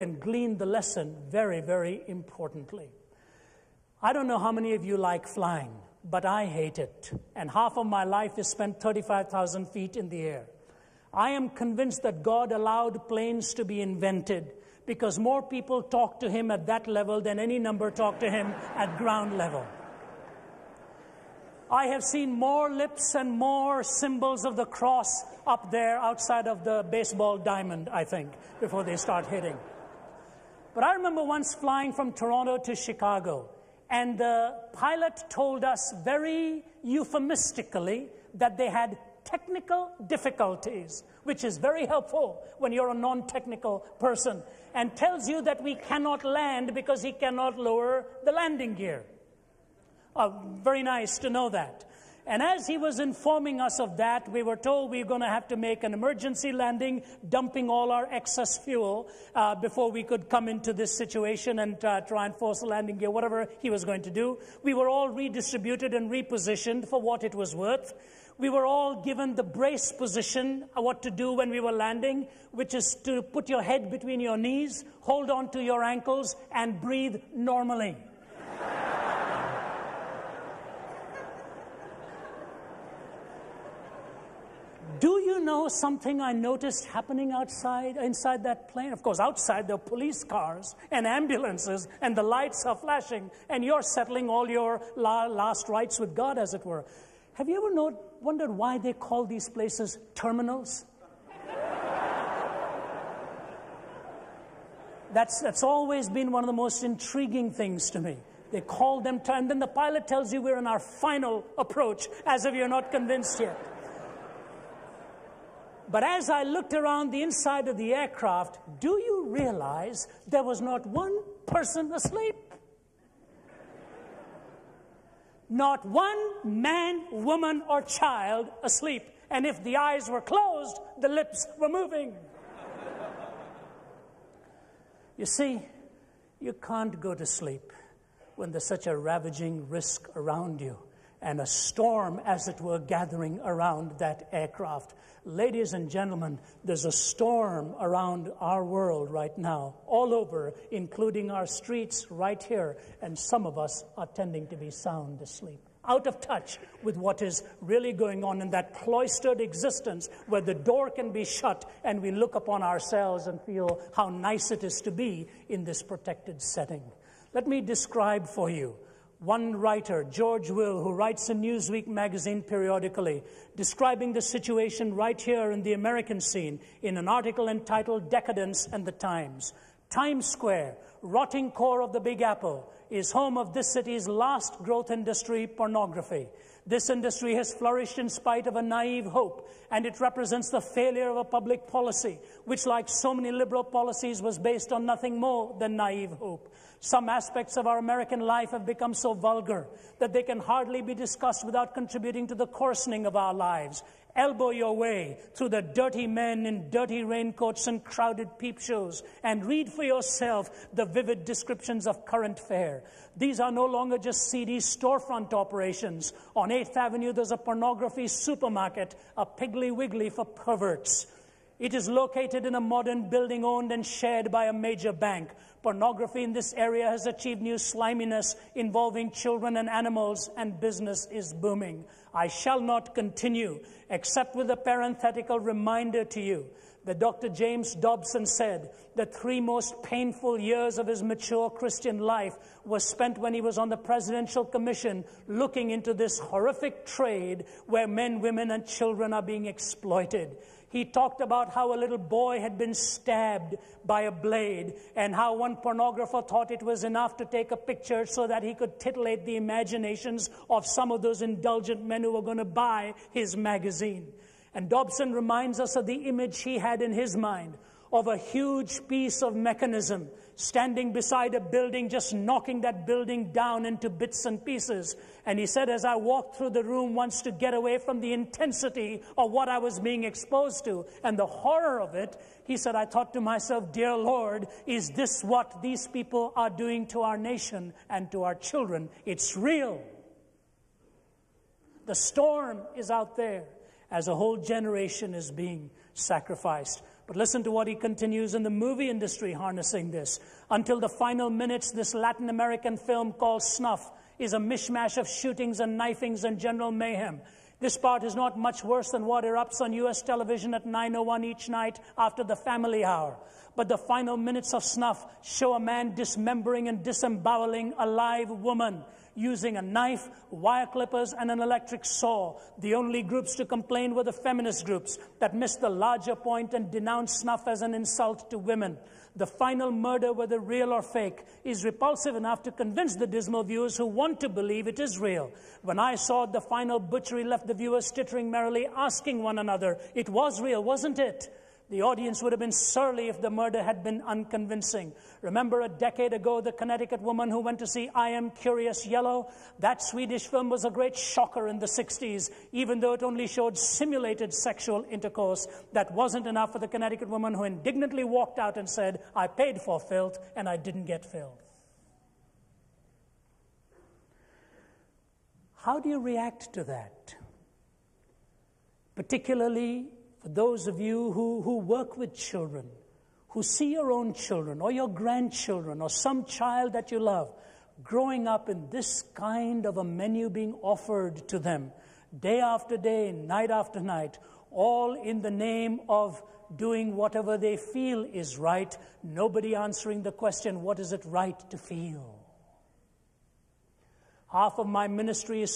and glean the lesson very, very importantly. I don't know how many of you like flying, but I hate it. And half of my life is spent 35,000 feet in the air. I am convinced that God allowed planes to be invented because more people talk to him at that level than any number talk to him at ground level. I have seen more lips and more symbols of the cross up there outside of the baseball diamond, I think, before they start hitting. But I remember once flying from Toronto to Chicago, and the pilot told us very euphemistically that they had technical difficulties, which is very helpful when you're a non-technical person, and tells you that we cannot land because he cannot lower the landing gear. Very nice to know that. And as he was informing us of that, we were told we were going to have to make an emergency landing, dumping all our excess fuel before we could come into this situation and try and force a landing gear, whatever he was going to do. We were all redistributed and repositioned for what it was worth. We were all given the brace position, what to do when we were landing, which is to put your head between your knees, hold on to your ankles, and breathe normally. Do you know something I noticed happening inside that plane? Of course, outside there are police cars and ambulances and the lights are flashing and you're settling all your last rites with God, as it were. Have you ever wondered why they call these places terminals? That's always been one of the most intriguing things to me. They call them and then the pilot tells you we're in our final approach, as if you're not convinced yet. But as I looked around the inside of the aircraft, do you realize there was not one person asleep? Not one man, woman, or child asleep. And if the eyes were closed, the lips were moving. You see, you can't go to sleep when there's such a ravaging risk around you and a storm, as it were, gathering around that aircraft. Ladies and gentlemen, there's a storm around our world right now, all over, including our streets right here, and some of us are tending to be sound asleep, out of touch with what is really going on in that cloistered existence where the door can be shut and we look upon ourselves and feel how nice it is to be in this protected setting. Let me describe for you one writer, George Will, who writes in Newsweek magazine periodically, describing the situation right here in the American scene in an article entitled Decadence and the Times. Times Square, rotting core of the Big Apple, is home of this city's last growth industry, pornography. This industry has flourished in spite of a naive hope, and it represents the failure of a public policy, which, like so many liberal policies, was based on nothing more than naive hope. Some aspects of our American life have become so vulgar that they can hardly be discussed without contributing to the coarsening of our lives. Elbow your way through the dirty men in dirty raincoats and crowded peep shows and read for yourself the vivid descriptions of current fare. These are no longer just seedy storefront operations. On 8th Avenue, there's a pornography supermarket, a Piggly Wiggly for perverts. It is located in a modern building owned and shared by a major bank. Pornography in this area has achieved new sliminess involving children and animals, and business is booming. I shall not continue, except with a parenthetical reminder to you that Dr. James Dobson said the 3 most painful years of his mature Christian life was spent when he was on the Presidential Commission looking into this horrific trade where men, women, and children are being exploited. He talked about how a little boy had been stabbed by a blade and how one pornographer thought it was enough to take a picture so that he could titillate the imaginations of some of those indulgent men who were going to buy his magazine. And Dobson reminds us of the image he had in his mind of a huge piece of mechanism standing beside a building, just knocking that building down into bits and pieces. And he said, as I walked through the room once to get away from the intensity of what I was being exposed to and the horror of it, he said, I thought to myself, dear Lord, is this what these people are doing to our nation and to our children? It's real. The storm is out there as a whole generation is being sacrificed. But listen to what he continues in the movie industry harnessing this. Until the final minutes, this Latin American film called Snuff is a mishmash of shootings and knifings and general mayhem. This part is not much worse than what erupts on U.S. television at 9:01 each night after the family hour. But the final minutes of Snuff show a man dismembering and disemboweling a live woman using a knife, wire clippers, and an electric saw. The only groups to complain were the feminist groups that missed the larger point and denounced Snuff as an insult to women. The final murder, whether real or fake, is repulsive enough to convince the dismal viewers who want to believe it is real. When I saw it, the final butchery left the viewers tittering merrily, asking one another, "It was real, wasn't it?" The audience would have been surly if the murder had been unconvincing. Remember a decade ago, the Connecticut woman who went to see I Am Curious Yellow? That Swedish film was a great shocker in the 60s, even though it only showed simulated sexual intercourse. That wasn't enough for the Connecticut woman who indignantly walked out and said, "I paid for filth and I didn't get filth." How do you react to that? Particularly for those of you who work with children, who see your own children or your grandchildren or some child that you love growing up in this kind of a menu being offered to them day after day, night after night, all in the name of doing whatever they feel is right, nobody answering the question, what is it right to feel? Half of my ministry is